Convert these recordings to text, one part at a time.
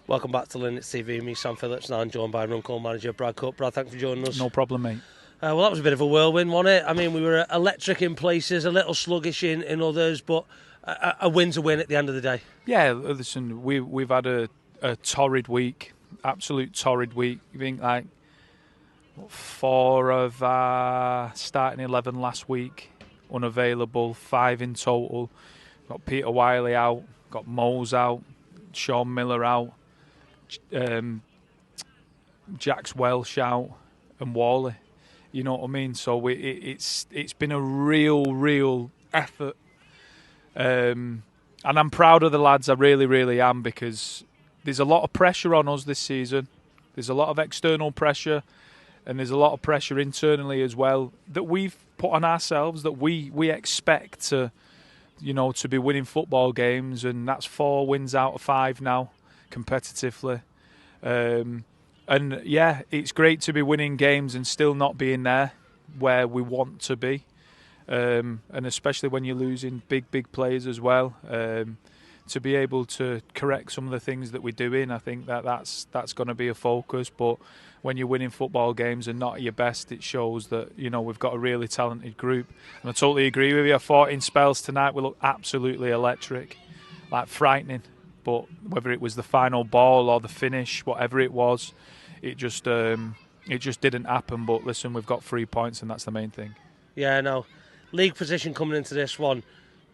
Welcome back to Linnets TV. Me, Sam Phillips, now I'm joined by Runcorn manager Brad Cooke. Brad, thanks for joining us. No problem, mate. Well, that was a bit of a whirlwind, wasn't it? I mean, we were electric in places, a little sluggish in others, but a win's a win at the end of the day. Yeah, listen, we've had a torrid week, absolute torrid week. I think like 4 of our starting 11 last week unavailable, 5 in total. Got Peter Wiley out, got Moles out, Sean Miller out, Jax Welsh out, and Wally. You know what I mean? So it's been a real effort, and I'm proud of the lads. I really am, because there's a lot of pressure on us this season. There's a lot of external pressure, and there's a lot of pressure internally as well that we've put on ourselves, that we expect to be winning football games, and that's 4 wins out of 5 now competitively. And yeah, it's great to be winning games and still not being there where we want to be, and especially when you're losing big players as well. To be able to correct some of the things that we're doing, I think that's going to be a focus. But when you're winning football games and not at your best, it shows that we've got a really talented group. And I totally agree with you. I thought in spells tonight we looked absolutely electric, like frightening. But whether it was the final ball or the finish, whatever it was, it just didn't happen. But listen, we've got 3 points, and that's the main thing. Yeah, no. League position coming into this one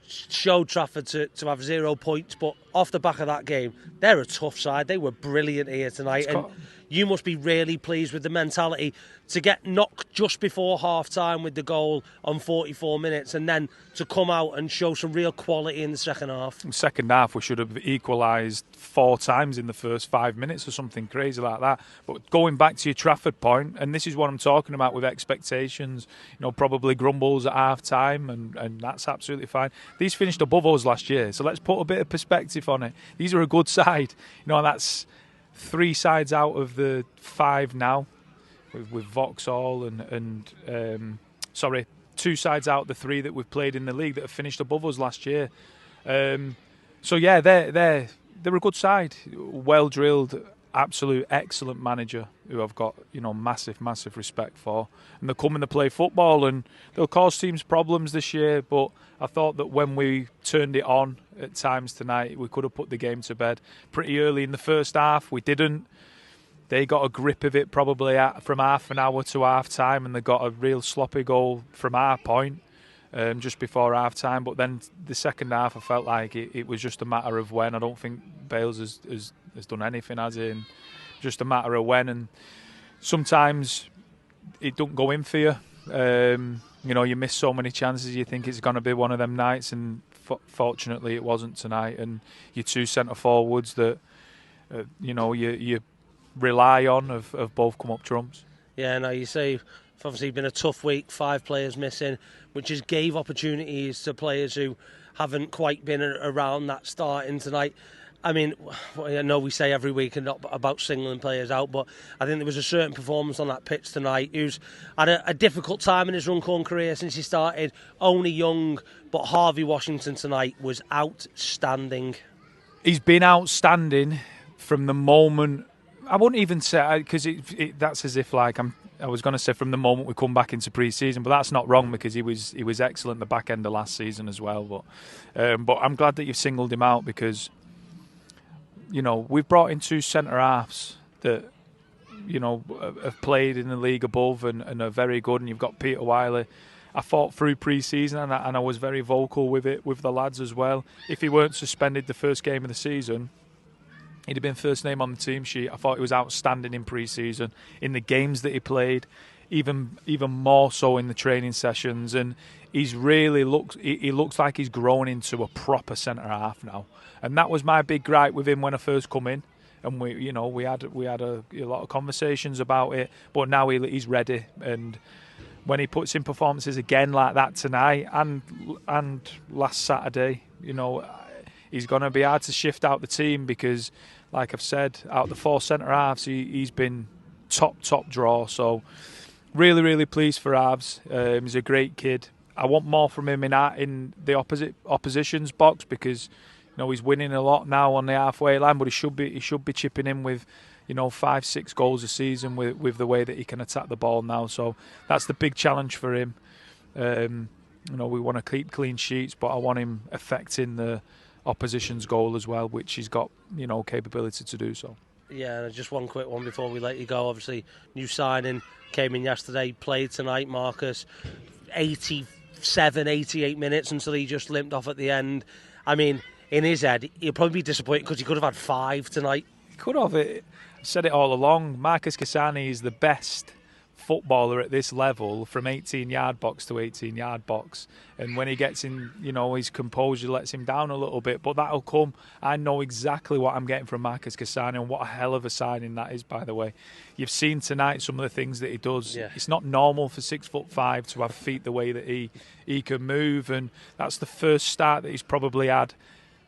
showed Trafford to have 0 points, but off the back of that game, they're a tough side. They were brilliant here tonight, and you must be really pleased with the mentality to get knocked just before half-time with the goal on 44 minutes and then to come out and show some real quality in the second half. In the second half, we should have equalised 4 times in the first 5 minutes or something crazy like that. But going back to your Trafford point, and this is what I'm talking about with expectations, probably grumbles at half-time, and that's absolutely fine. These finished above us last year, so let's put a bit of perspective on it. These are a good side. And that's 3 sides out of the 5 now, with Vauxhall and 2 sides out of the 3 that we've played in the league that have finished above us last year. So yeah, they're a good side, well drilled, absolute excellent manager who I've got massive respect for, and they'll come and they play football and they'll cause teams problems this year. But I thought that when we turned it on at times tonight, we could have put the game to bed pretty early in the first half. We didn't. They got a grip of it probably from half an hour to half time, and they got a real sloppy goal from our point just before half time. But then the second half, I felt like it was just a matter of when. I don't think Bales has done anything, has he? And just a matter of when. And sometimes it don't go in for you. You miss so many chances, you think it's going to be one of them nights, and fortunately it wasn't tonight. And your 2 centre forwards that you rely on have both come up trumps. Yeah, no, you say it's obviously been a tough week, 5 players missing, which has gave opportunities to players who haven't quite been around that starting tonight. I mean, I know we say every week and not about singling players out, but I think there was a certain performance on that pitch tonight who's had a difficult time in his Runcorn career since he started, only young, but Harvey Washington tonight was outstanding. He's been outstanding from the moment. I wouldn't even say, because that's as if like I was going to say from the moment we come back into pre-season, but that's not wrong, because he was excellent the back end of last season as well. But I'm glad that you've singled him out, because we've brought in 2 centre halves that have played in the league above and are very good, and you've got Peter Wiley. I fought through pre-season and I was very vocal with it with the lads as well. If he weren't suspended the first game of the season, he'd have been first name on the team sheet. I thought he was outstanding in pre-season, in the games that he played, even more so in the training sessions. And he looks like he's grown into a proper centre half now. And that was my big gripe with him when I first come in. And we had a lot of conversations about it. But now he's ready. And when he puts in performances again like that tonight and last Saturday, he's going to be hard to shift out the team, because, like I've said, out of the 4 centre halves, he's been top draw. So really pleased for Avs. He's a great kid. I want more from him in the opposition's box, because he's winning a lot now on the halfway line, but he should be chipping in with 5-6 goals a season with the way that he can attack the ball now. So that's the big challenge for him. We want to keep clean sheets, but I want him affecting the opposition's goal as well, which he's got capability to do so. Yeah, and just one quick one before we let you go. Obviously, new signing came in yesterday, played tonight, Marcus. 87, 88 minutes until he just limped off at the end. I mean, in his head, he'll probably be disappointed because he could have had 5 tonight. He could have. I've said it all along. Marcus Cassano is the best footballer at this level from 18-yard box to 18-yard box, and when he gets in, his composure lets him down a little bit, but that'll come. I know exactly what I'm getting from Marcus Cassano, and what a hell of a signing that is, by the way. You've seen tonight some of the things that he does. Yeah. It's not normal for 6'5" to have feet the way that he can move, and that's the first start that he's probably had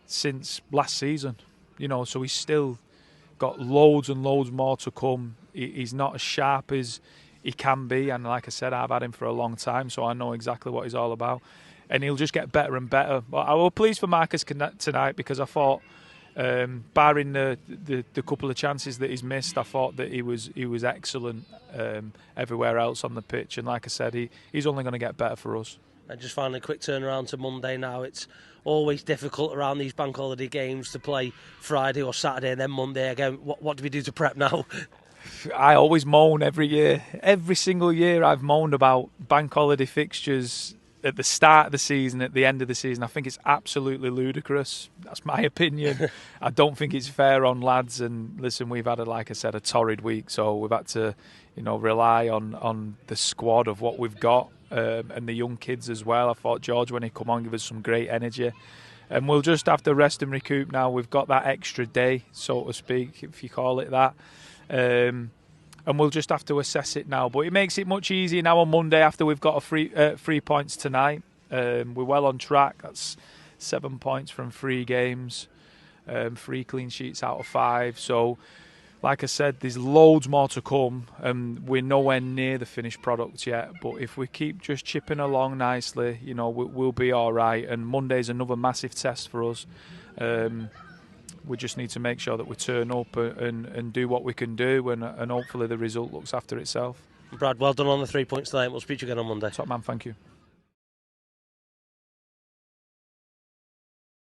since last season. So he's still got loads and loads more to come. He's not as sharp as he can be, and like I said, I've had him for a long time, so I know exactly what he's all about, and he'll just get better and better. But I was pleased for Marcus tonight, because I thought, barring the couple of chances that he's missed, I thought that he was excellent everywhere else on the pitch, and like I said, he's only going to get better for us. And just finally, a quick turnaround to Monday now. It's always difficult around these bank holiday games to play Friday or Saturday and then Monday again. What do we do to prep now? I always moan every year. Every single year I've moaned about bank holiday fixtures at the start of the season, at the end of the season. I think it's absolutely ludicrous. That's my opinion. I don't think it's fair on lads. And listen, we've had, like I said, a torrid week, so we've had to, rely on the squad of what we've got, and the young kids as well. I thought George, when he come on, give us some great energy. And we'll just have to rest and recoup now. We've got that extra day, so to speak, if you call it that. And we'll just have to assess it now. But it makes it much easier now on Monday after we've got 3 points tonight. We're well on track. That's 7 points from 3 games, 3 clean sheets out of 5. So, like I said, there's loads more to come, and we're nowhere near the finished product yet. But if we keep just chipping along nicely, we'll be all right. And Monday's another massive test for us. We just need to make sure that we turn up and do what we can do, and hopefully the result looks after itself. Brad, well done on the 3 points tonight. We'll speak to you again on Monday. Top man, thank you.